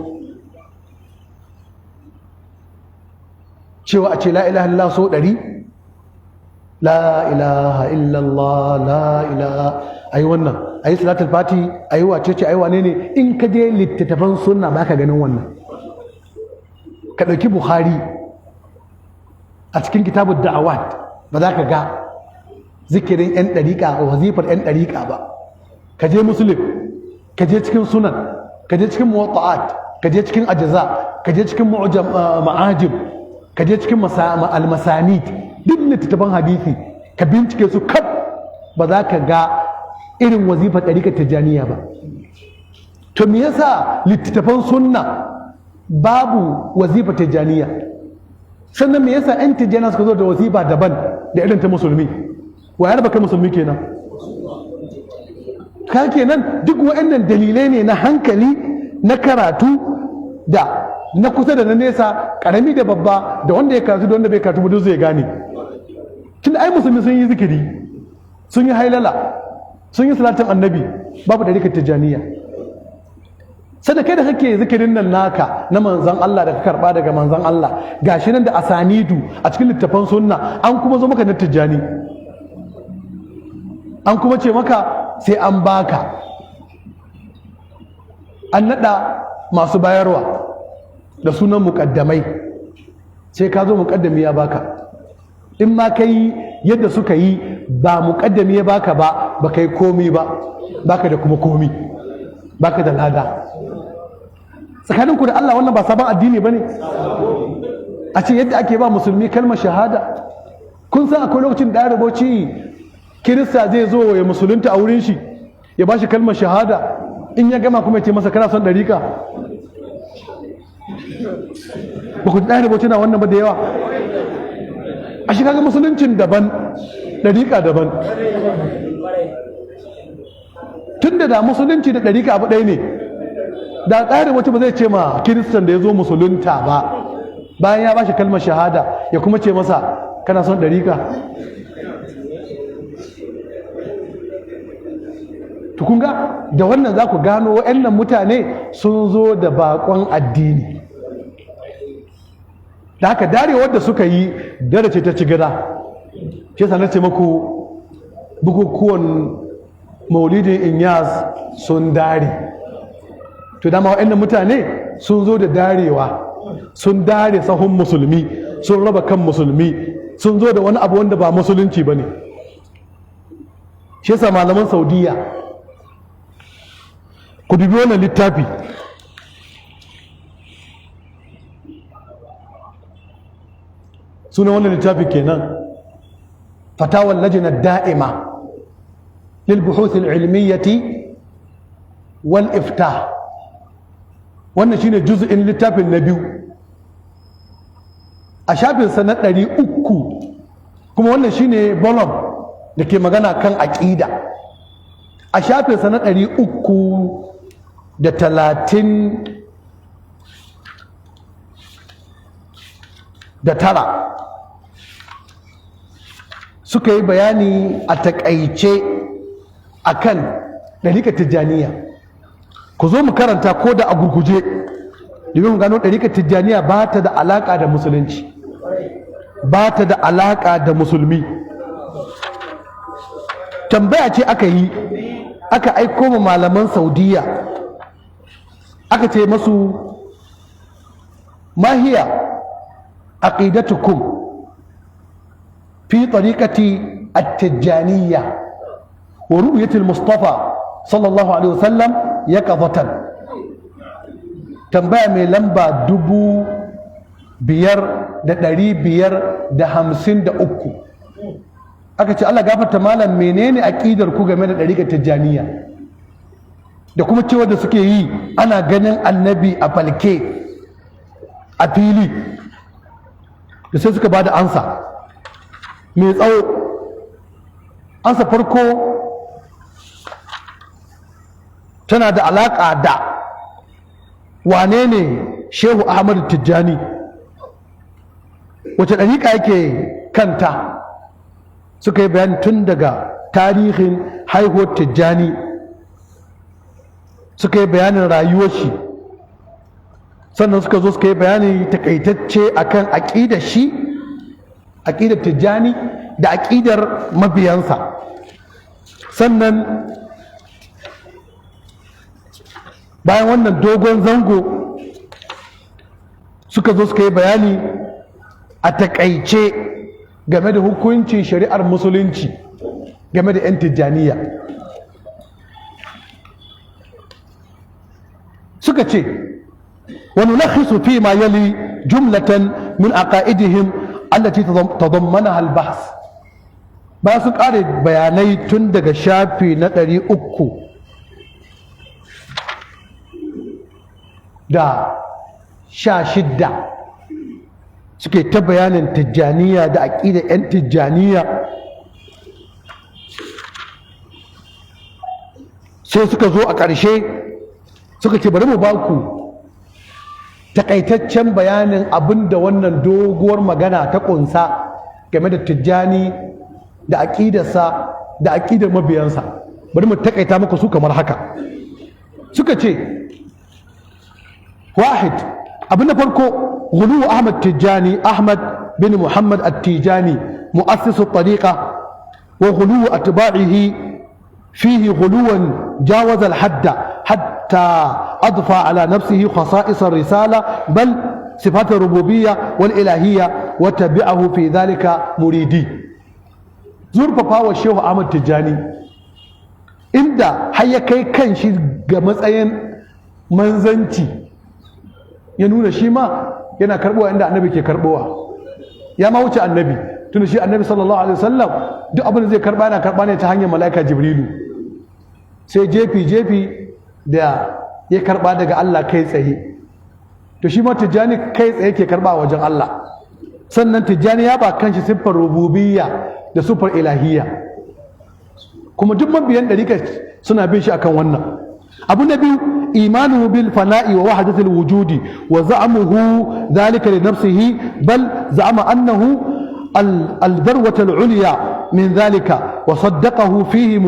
cewa a ce la ilaha illallah so 100, la ilaha illallah, la ilaha, ayi wannan, ayi salatul fati, ayi wacece, ayi wane ne, in ka je littattafan sunna baka ganin wannan. Ka ɗauki Bukhari a cikin kitabud da'awat ba za ka ga zikirin 'yan ɗariƙa, wazifar 'yan ɗariƙa ba. Ka je Muslim, ka je cikin sunan, ka je cikin muwatta'at, ka je cikin ajza, ka je cikin ma'ajib, ka je cikin almasanid, duk littattafan hadisi ka bincike su kaf, ba za ka ga irin wazifar ɗariƙar tijjaniya ba. To me yasa littattafan sunna babu wazifar tijjaniya? Sannan me yasa 'yan tijjaniya suka zo da wazifa daban da irin ta musulmi? Wa ya raba kai musulmi kenan? Ka kenan duk waɗannan dalilai ne na hankali, na karatu, da na kusa da na nesa, karami da babba, da wanda ya karatu da wanda bai karatu duk zai gane. Tunda ai musulmi sun yi zikiri, sun yi hailala, sun yi salatin annabi, babu ɗarikar tijjaniya. Sai da kai da kake zikirin nan naka na manzon Allah da ka karba daga manzon Allah, gashi nan da asanidu a cikin littafan sunna, an kuma zo maka na tijjani, an kuma ce maka sai an baka, an naɗa masu bayarwa da sunan muƙaddamai, sai ka zo muƙaddami ya baka. In ma kai yadda suka yi ba muƙaddami ya baka ba, ba kai komi ba, baka da kuma komi, baka da lada. Tsakaninku da Allah wannan ba sabon addini ba ne? A ce yadda ake ba musulmi kalmar shahada. Kun san akwai lokacin da ya rubuci Kirista zai zo ya musulunta a wurin shi, ya ba shi kalmar shahada, in ya gama kuma ya ce masa kana son ɗarika? Ba ku ɗaya rubuci na wannan ba da yawa? A shi kaga musuluncin daban, ɗarika daban. Tun da musulunci da ɗarika abu ɗaya ne, da ɗaya rubuci ba zai ce ma Kiristan da ya zo musulunta ba, bayan ya ba shi kalmar shahada ya kuma ce masa kana son ɗarika? Tukunga da wannan za ku gano wa'annan mutane sun zo da bakon addini. Da haka darewar da suka yi dare ce ta ci gida. Shi sanar ce maku bukukuwan maulidin Inyas sun dare. To dama wa'annan mutane sun zo da darewa, sun dare sahun musulmi, sun raba kan musulmi, sun zo da wani abu wanda ba musulunci ba ne. Shi yasa malaman Saudiya, ku dubi wannan littafi, sunan wannan littafi kenan fatawar lajina da'ima lil buhuth al-ilmiyyati wal iftah. Wannan shine juz'in littafin na biyu a shafin sa na 300, kuma wannan shine volume da ke magana kan aqida. A shafin sa na 339 suka yi bayani a takaice akan ɗarikar tijjaniya. Ku zo mu karanta ko da a gurguje, domin mu gano ɗarikar tijjaniya ba ta da alaƙa da musulunci, ba ta da alaƙa da musulmi. Tambaya ce aka yi, aka aiko ma malaman Saudiya, aka ce masu mahiya aqidatukum fi tariqati at-tijjaniyya wa ru'yati al-mustafa sallallahu alaihi wasallam yaqadatan. Tambaya mai lamba 5553. Aka ce Allah gafarta malam, menene aqidar ku game da ɗariƙar tijjaniya da kuma cewa da suke yi ana ganin annabi a falke a fili? Da sai suka bada ansa mai tsawo. Ansa farko tana da alaƙa da wane ne Shehu Ahmad Tijjani, wace ɗariƙa yake kanta, suka yi bayani tun daga tarihin haihuwar Tijjani, suka yi bayanin rayuwar shi, sannan suka zo suka yi bayani takaitacce akan aƙidar shi, aƙidar Tijjani da aƙidar mabiyansa. Sannan bayan wannan dogon zango suka zo suka yi bayani a takaice game da hukuncin shari'ar musulunci game da 'yan Tijjaniya. suka ce wa nulakhisu fi ma yali jumlatan min aqaidihim allati tadammanaha al-bahth. Ba su kare bayanai tun daga shafi na 316 suke ta bayanin Tijjaniya da aqidar 'yan Tijjaniya, sai suka zo a ƙarshe suka ce bari mu ba ku takaitaccen bayanin abin da wannan doguwar magana ta ƙunsa game da Tijjani da aƙidarsa da aƙidar mabiyansa. Bari mu takaita muku su kamar haka. Suka ce wahid, abin da farko, غلو أحمد التجاني أحمد بن محمد التجاني مؤسس الطريقة وغلو أتباعه فيه غلوا جاوز الحد حتى أضفى على نفسه خصائص الرسالة بل صفات الربوبية والإلهية وتبعه في ذلك مريدي. زور بابا والشيخ أحمد التجاني إندا هيا كي كان شي مسأين منزنتي ينون شيما yana karbowa inda annabi ke karbowa, ya ma wuce annabi, tunda shi annabi sallallahu alaihi wasallam duk abin da zai karba yana karba ne ta hanyar mala'ika Jibrilu, sai jefi da ya karba daga Allah kai tsaye. To shi ma Tijjani kai tsaye ke karba wajen Allah. Sannan Tijjani ya ba kanshi siffar rububiyya da siffar ilahiyya, kuma duk mabiyan ɗarika suna bin shi akan wannan. Abu na biyu, إيمانه بالفناء ووحدة الوجود وزعمه ذلك لنفسه بل زعم أنه الذروة العليا من ذلك وصدقه فيه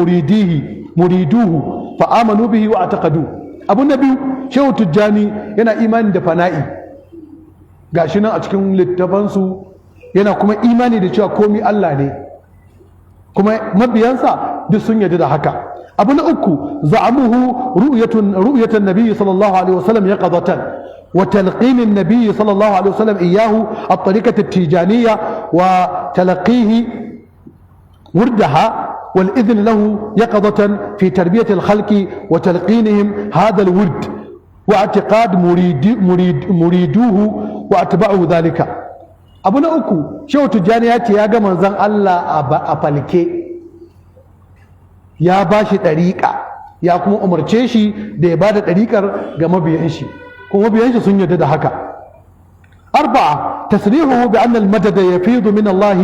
مريدوه فآمنوا به واعتقدوه. أبو النبي شو تجاني ينا إيمان دفنائي قاشنا أتكلم للتفنسو ينا كما إيماني دي شو كومي الله دي كما ما بينسى دي سنة دي حكا. أبو نأكو زعمه رؤية النبي صلى الله عليه وسلم يقظة وتلقين النبي صلى الله عليه وسلم إياه الطريقة التيجانية وتلقيه وردها والإذن له يقظة في تربية الخلق وتلقينهم هذا الورد واعتقاد مريدوه وأتبعه ذلك. أبو نأكو شو تجانيات يا جماعة زن الله أبالكي ya ba shi ɗariƙa, ya kuma umarce shi da ya ba da ɗariƙar ga mabiyan shi, kuma mabiyan shi sun yarda da haka. Arba'a, tasrihuhu bi anna al-madada yafidu min Allah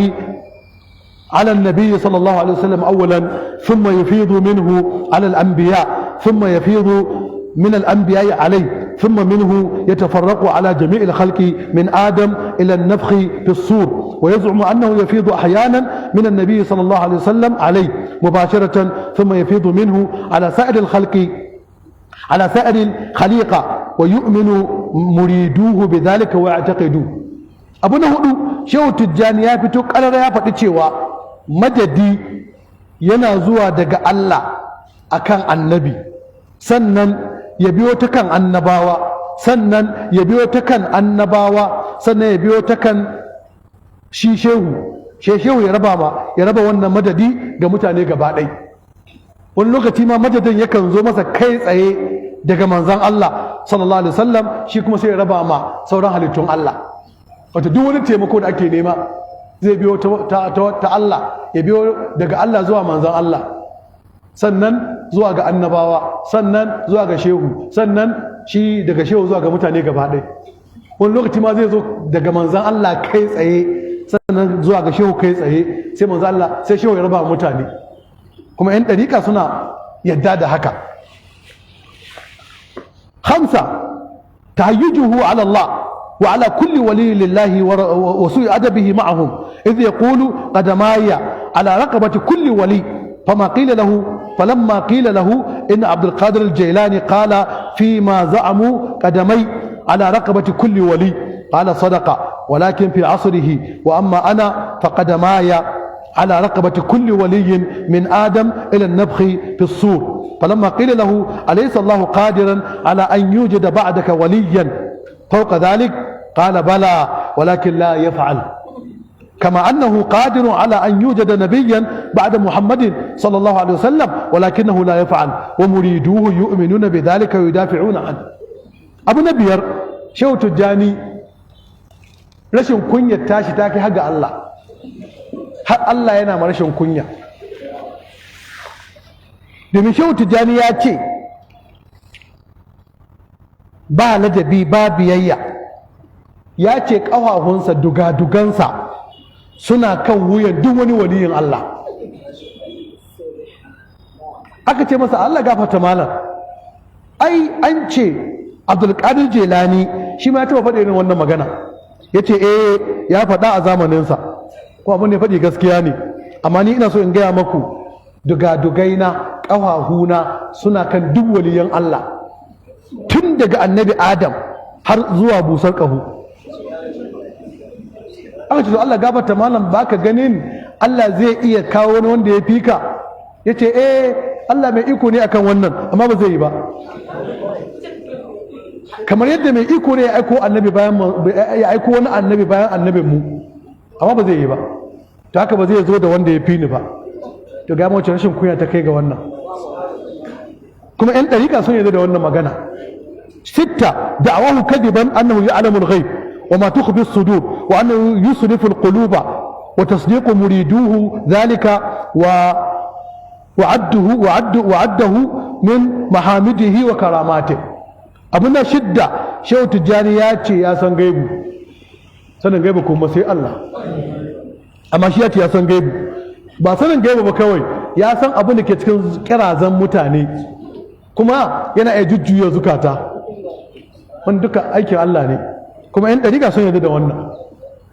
ala an-nabi sallallahu alaihi wasallam awwalan thumma yafidu minhu ala al-anbiya thumma yafidu min al-anbiya alayhi thumma minhu yatafarraqu ala jami' al-khalqi min Adam ila an-nafkh fi as-sur wa yaz'umu annahu yafidu ahyanan min an-nabi sallallahu alaihi wasallam alayhi مباشرة ثم يفيض منه على سائر الخلق على سائر الخليقة ويؤمن مريدوه بذلك ويعتقدوه. أبو نهدو شو تجاني يا فتوك على ريا فتشيوا مددي ينازوا دقا الله أكان النبي سنن يبيو تكان النباوة سنن يبيو تكان النباوة سنن يبيو تكان شيشيو shehu ya raba wannan madadi ga mutane gaba ɗai. Wani lokaci ma madadin yakan zo masa kai tsaye daga manzan Allah sallallahu alaihi wasallam, shi kuma sai ya raba ma sauran halittun Allah. Wato duk wani taimako da ake nema zai biyo ta Allah, ya biyo daga Allah zuwa manzan Allah, sannan zuwa ga annabawa, sannan zuwa ga shehu, sannan shi daga shehu zuwa ga mutane gaba ɗai. Wani lokaci ma zai zo daga manzan Allah kai tsaye, sannan zuwa ga shehu kai tsaye, sai manzo Allah sai shehu ya raba mutane, kuma yan dariƙa suna yadda da haka. Khamsa, تهيجه على الله وعلى كل ولي لله وسوء أدبه معهم إذ يقول قدماي على رقبة كل ولي فلما قيل له إن عبد القادر الجيلاني قال فيما زعموا قدمي على رقبة كل ولي قال صدق ولكن في عصره وأما أنا فقدماي على رقبة كل ولي من آدم إلى النفخ في الصور فلما قيل له أليس الله قادرا على أن يوجد بعدك وليا فوق ذلك قال بلى ولكن لا يفعل كما أنه قادر على أن يوجد نبيا بعد محمد صلى الله عليه وسلم ولكنه لا يفعل ومريدوه يؤمنون بذلك ويدافعون عنه. أبو نبير شو تجاني رشن كنيا تاشي تاكي حق الله حق الله ينام رشن كنيا domin shehu tijjani ya ce ba ladabi ba biyayya ya ce ƙafafunsa dugadugansa suna kan wuyan duk wani waliyin Allah aka ce masa Allah gafarta malam ai an ce Abdulkadir Jelani shi ma ya taɓa faɗi irin wannan magana ya ce ya faɗa a zamaninsa ko abin da ya faɗi gaskiya ne amma ni ina so in gaya maku dugadugaina ƙafafuna suna kan duk waliyan Allah tun daga annabi Adam har zuwa busar ƙaho aka ce to Allah gafarta malam baka ganin Allah zai iya kawo wani wanda ya fika ya ce Allah mai iko ne akan wannan amma ba zai yi ba kamar yadda mai iko ne ya aiko wani annabi bayan annabin mu amma ba zai yi ba to haka ba zai zo da wanda ya fi ni ba to ga mace rashin kunya ta kai ga wannan kuma yan dariƙa sun yarda da wannan magana sitta da'awahu kadiban annahu ya'lamu al-ghaib wa ma tukhfi as-sudur wa annahu yusrifu al-quluba wa tasdiqu muriduhu dhalika وعده من محامده وكراماته abuna shidda shehu tijjani ya ce ya san gaibu sanin gaibu kuma sai Allah amma shi ya ce ya san gaibu ba sanin gaibu ba kawai ya san abin da ke cikin kirazan mutane kuma yana iya jujjuya zukata wani duka aikin Allah ne kuma yan dariƙa sun yarda da wannan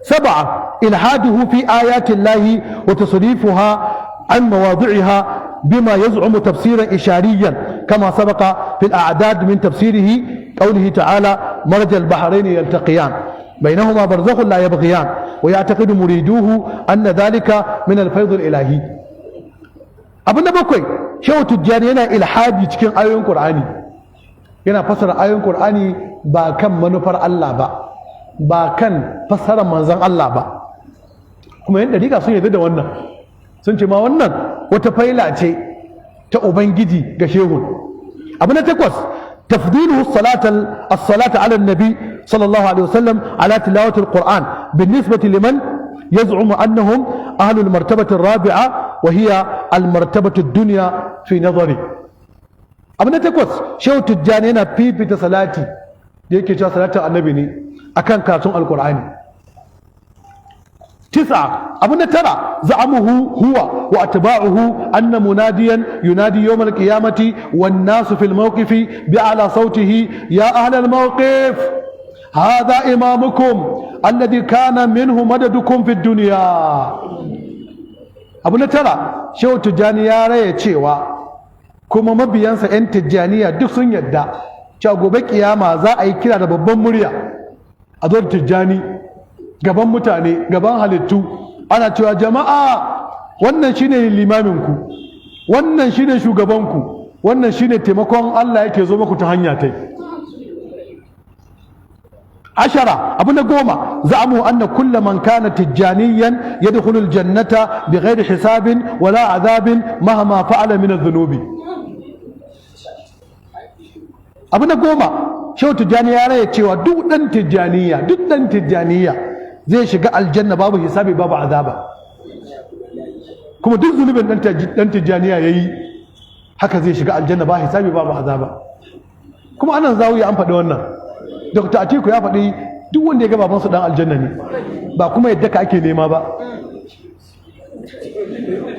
sab'a ilhaduhu fi ayatin lahi wa tasrifuha an mawadi'iha بما يزعم تفسيرا إشاريا كما سبق في الأعداد من تفسيره قوله تعالى مرج البحرين يلتقيان بينهما برزخ لا يبغيان ويعتقد مريدوه أن ذلك من الفيض الإلهي أبو نبكوي شو تجاني هنا إلحاد يتكين آيون قرآني هنا فسر آيون قرآني با كم منفر الله با كان فسر منزان الله با كما يندى ديكا سنة دا وانا sun ce ma wannan wata faila ce ta ubangiji ga shehu abu na takwas tafdiluhu as-salata ala nabi sallallahu alaihi wasallam ala tilawati al-quran بالنسبه لمن يزعم انهم اهل المرتبه الرابعه وهي المرتبه الدنيا في نظري abu na takwas shehu tijjani yana fifita salati da yake cewa salatin annabi ne akan karatun alqur'ani تسعة أبو ترى زعمه هو وأتباعه أن مناديا ينادي يوم القيامة والناس في الموقف بأعلى صوته يا أهل الموقف هذا إمامكم الذي كان منه مددكم في الدنيا أبو ترى شو تجاني يا ريتشيوا كما مبيانسا أنت تجانية دخسن يدى شو قبك يا ما زا أي كلا ربما مريا أدور تجاني gaban mutane gaban halittu ana cewa jama'a wannan shine limaminku wannan shine shugabanku wannan shine taimakon Allah yake zo muku ta hanya tai ashara abu na goma za'amu anna kullu man kana tijaniyan yadkhulul jannata bighairi hisabin wala azabin mahama fa'ala min adh-dhunubi abu na goma shehu tijani ya raya cewa duk dan tijaniya zai shiga aljanna babu hisabi babu azaba kuma duk zunubin dan tijjaniya yayi haka zai shiga aljanna ba hisabi babu azaba kuma anan zawiya an faɗi wannan Dr. Atiku ya faɗi duk wanda ya ga babansu dan aljanna ne ba kuma yadda ka ake nema ba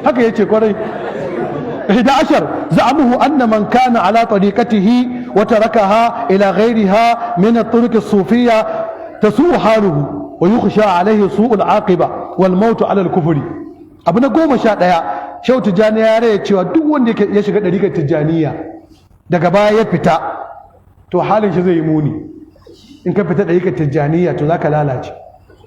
haka yace kwarai 11 za'amuhu anna man kana ala tariqatihi وتركها إلى غيرها من الطرق الصوفية تسوء حاله ويخشى عليه سوء العاقبة والموت على الكفر. abu na 11 Shehu Tijjani ya raya cewa duk wanda ya shiga ɗariƙar Tijjaniya daga baya ya fita to halin shi zai yi muni. In ka fita ɗariƙar Tijjaniya to za ka lalace.